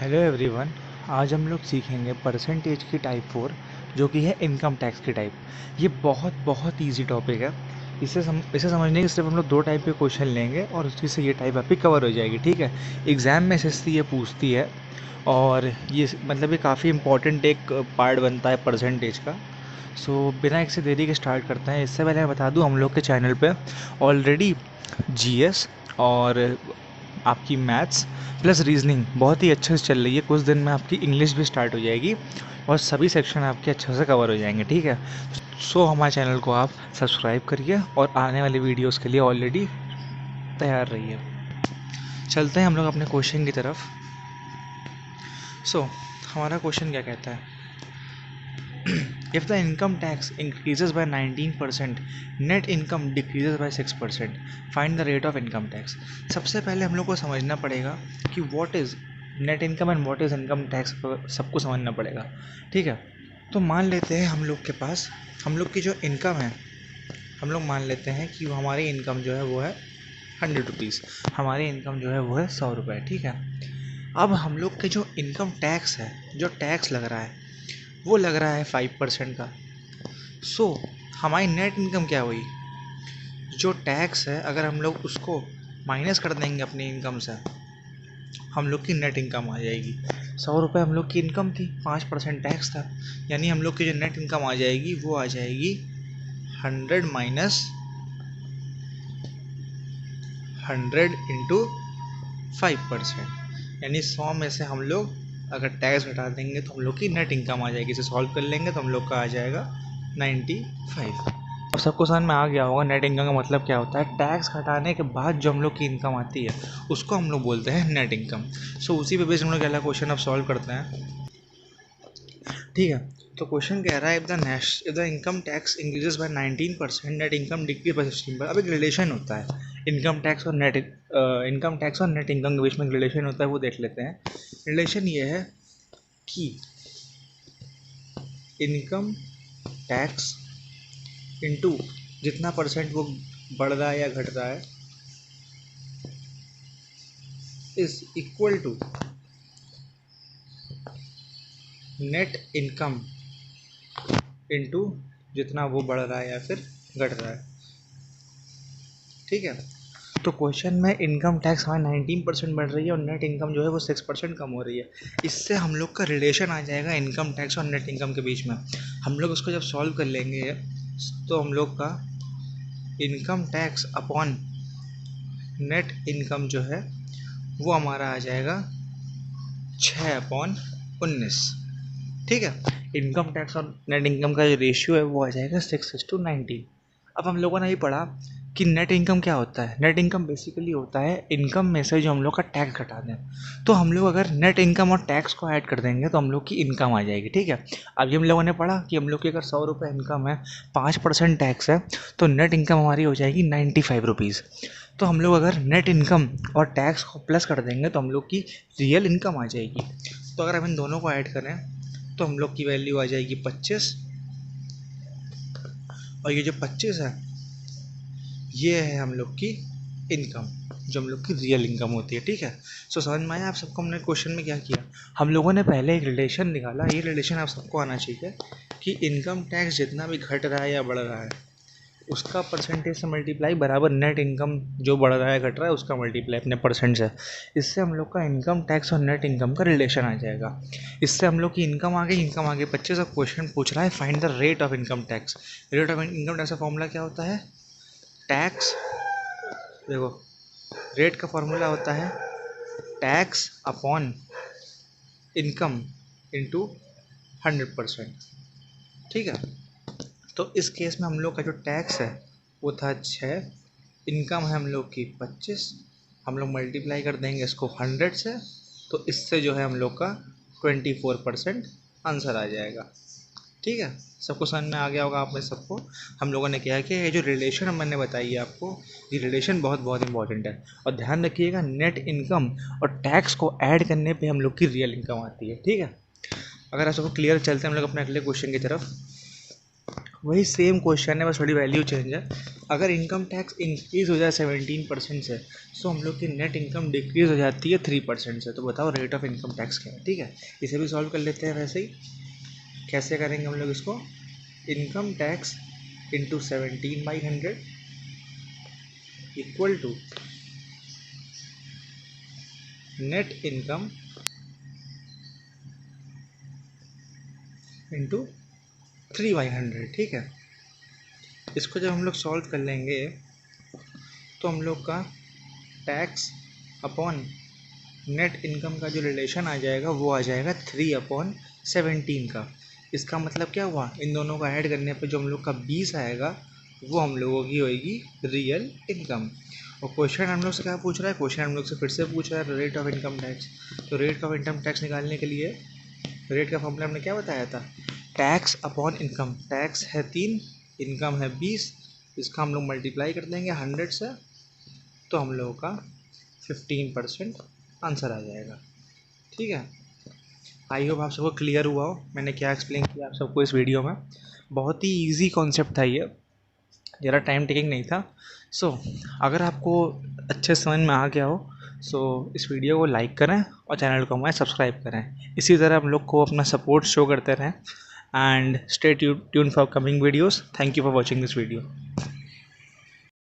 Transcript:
Hello everyone. आज हम लोग सीखेंगे परसेंटेज की टाइप 4 जो कि है इनकम टैक्स की टाइप। ये बहुत बहुत इजी टॉपिक है। इसे समझने के सिर्फ हम लोग दो टाइप के क्वेश्चन लेंगे और उसकी से ये टाइप आपकी कवर हो जाएगी। ठीक है, एग्ज़ाम में एसएससी ये पूछती है और ये मतलब ये काफ़ी इंपॉर्टेंट एक पार्ट बनता है परसेंटेज का। बिना एक से देरी के स्टार्ट करते हैं। इससे पहले मैं बता दूं, हम लोग के चैनल पे ऑलरेडी जीएस और आपकी मैथ्स प्लस रीजनिंग बहुत ही अच्छे से चल रही है। कुछ दिन में आपकी इंग्लिश भी स्टार्ट हो जाएगी और सभी सेक्शन आपके अच्छे से कवर हो जाएंगे। ठीक है, हमारे चैनल को आप सब्सक्राइब करिए और आने वाले वीडियोस के लिए ऑलरेडी तैयार रहिए। चलते हैं हम लोग अपने क्वेश्चन की तरफ। हमारा क्वेश्चन क्या कहता है? If the income tax increases by 19%, net income decreases by 6%, find the rate of income tax। सबसे पहले हम लोग को समझना पड़ेगा कि what is net income and what is income tax, सबको समझना पड़ेगा। ठीक है, तो मान लेते हैं हम लोग के पास हम लोग की जो इनकम है, हम लोग मान लेते हैं कि हमारी इनकम जो है वो है 100 रुपीज़, हमारी इनकम जो है वो है 100 रुपये। ठीक है, अब हम लोग के जो इनकम टैक्स है, जो टैक्स लग रहा है वो लग रहा है 5% का। हमारी नेट इनकम क्या हुई? जो टैक्स है अगर हम लोग उसको माइनस कर देंगे अपनी इनकम से, हम लोग की नेट इनकम आ जाएगी। 100 रुपये हम लोग की इनकम थी, 5% टैक्स था, यानी हम लोग की जो नेट इनकम आ जाएगी वो आ जाएगी 100 माइनस 100 इंटू 5%, यानी 100 में से हम लोग अगर टैक्स घटा देंगे तो हम लोग की नेट इनकम आ जाएगी। इसे सॉल्व कर लेंगे तो हम लोग का आ जाएगा 95। अब सबको समझ में आ गया होगा नेट इनकम का मतलब क्या होता है। टैक्स घटाने के बाद जो हम लोग की इनकम आती है उसको हम लोग बोलते हैं नेट इनकम। उसी पे बेस हम लोग अगला क्वेश्चन अब सॉल्व करते हैं। ठीक है, तो क्वेश्चन कह रहा है if the income tax increases by 19%, net income decrease by 16%। अब एक रिलेशन होता है इनकम टैक्स और नेट इनकम के बीच में रिलेशन होता है, वो देख लेते हैं। रिलेशन ये है कि इनकम टैक्स इनटू जितना परसेंट वो बढ़ रहा है या घट रहा है is equal to net income into जितना वो बढ़ रहा है या फिर घट रहा है। ठीक है, तो क्वेश्चन में इनकम टैक्स हमारी 19% बढ़ रही है और नेट इनकम जो है वो 6% कम हो रही है। इससे हम लोग का रिलेशन आ जाएगा इनकम टैक्स और नेट इनकम के बीच में। हम लोग उसको जब सॉल्व कर लेंगे तो हम लोग का income tax upon net income जो है वो हमारा आ जाएगा 6/19। ठीक है, इनकम टैक्स और नेट इनकम का जो रेशियो है वो आ जाएगा 6:19। अब हम लोगों ने ये पढ़ा कि नेट इनकम क्या होता है। नेट इनकम बेसिकली होता है इनकम में से जो हम लोग का टैक्स घटा दें। तो हम लोग अगर नेट इनकम और टैक्स को ऐड कर देंगे तो हम लोग की इनकम आ जाएगी। ठीक है, अभी हम लोगों ने पढ़ा कि हम लोग की अगर 100 रुपये इनकम है, 5% टैक्स है, तो नेट इनकम हमारी हो जाएगी 95 रुपीज़। तो हम लोग अगर नेट इनकम और टैक्स को प्लस कर देंगे तो हम लोग की रियल इनकम आ जाएगी। तो अगर हम इन दोनों को ऐड करें तो हम लोग की वैल्यू आ जाएगी 25, और ये जो 25 है ये है हम लोग की इनकम, जो हम लोग की रियल इनकम होती है। ठीक है, समझ में आया आप सबको? हमने क्वेश्चन में क्या किया, हम लोगों ने पहले एक रिलेशन निकाला। ये रिलेशन आप सबको आना चाहिए कि इनकम टैक्स जितना भी घट रहा है या बढ़ रहा है उसका परसेंटेज से मल्टीप्लाई बराबर नेट इनकम जो बढ़ रहा है घट रहा है उसका मल्टीप्लाई अपने परसेंट से। इससे हम लोग का इनकम टैक्स और नेट इनकम का रिलेशन आ जाएगा। इससे हम लोग की इनकम आ गई 25। अब क्वेश्चन पूछ रहा है find the rate of income tax. Rate of income tax का फॉर्मूला क्या होता है? टैक्स, देखो रेट का फॉर्मूला होता है टैक्स अपॉन इनकम इंटू 100%। ठीक है, तो इस केस में हम लोग का जो टैक्स है वो था 6, इनकम है हम लोग की 25, हम लोग मल्टीप्लाई कर देंगे इसको 100 से, तो इससे जो है हम लोग का 24% आंसर आ जाएगा। ठीक है, सबको समझ में आ गया होगा आप में सबको। हम लोगों ने क्या है कि ये जो रिलेशन मैंने बताई है आपको, ये रिलेशन बहुत बहुत इंपॉर्टेंट है। और ध्यान रखिएगा नेट इनकम और टैक्स को ऐड करने पे हम लोग की रियल इनकम आती है। ठीक है, अगर आप सबको क्लियर, चलते हैं हम लोग अपने अगले क्वेश्चन की तरफ। वही सेम क्वेश्चन है, बस थोड़ी वैल्यू चेंज है। अगर इनकम टैक्स इंक्रीज हो जाए 17% से, तो हम लोग की नेट इनकम डिक्रीज हो जाती है 3% से। तो बताओ रेट ऑफ इनकम टैक्स क्या है। ठीक है, इसे भी सॉल्व कर लेते हैं वैसे ही। कैसे करेंगे हम लोग इसको, income tax into 17/100 equal to net income into 3/100। ठीक है, इसको जब हम लोग सॉल्व कर लेंगे तो हम लोग का टैक्स अपॉन नेट इनकम का जो रिलेशन आ जाएगा वो आ जाएगा 3/17 का। इसका मतलब क्या हुआ, इन दोनों को ऐड करने पे जो हम लोग का 20 आएगा वो हम लोगों की होएगी रियल इनकम। और क्वेश्चन हम लोग से क्या पूछ रहा है, क्वेश्चन हम लोग से फिर से पूछ रहा है रेट ऑफ इनकम टैक्स। तो रेट ऑफ इनकम टैक्स निकालने के लिए रेट का फॉर्मूला हमने क्या बताया था, टैक्स अपॉन इनकम। टैक्स है 3, इनकम है 20, इसका हम लोग मल्टीप्लाई कर देंगे 100 से, तो हम लोगों का 15% आंसर आ जाएगा। ठीक है, आई होप आप सबको क्लियर हुआ हो मैंने क्या एक्सप्लेन किया आप सबको इस वीडियो में। बहुत ही इजी कॉन्सेप्ट था ये, ज़रा टाइम टेकिंग नहीं था। सो अगर आपको अच्छे समझ में आ गया हो, सो इस वीडियो को लाइक करें और चैनल को हमारे सब्सक्राइब करें। इसी तरह हम लोग को अपना सपोर्ट शो करते रहें। And stay tune for coming videos. Thank you for watching this video.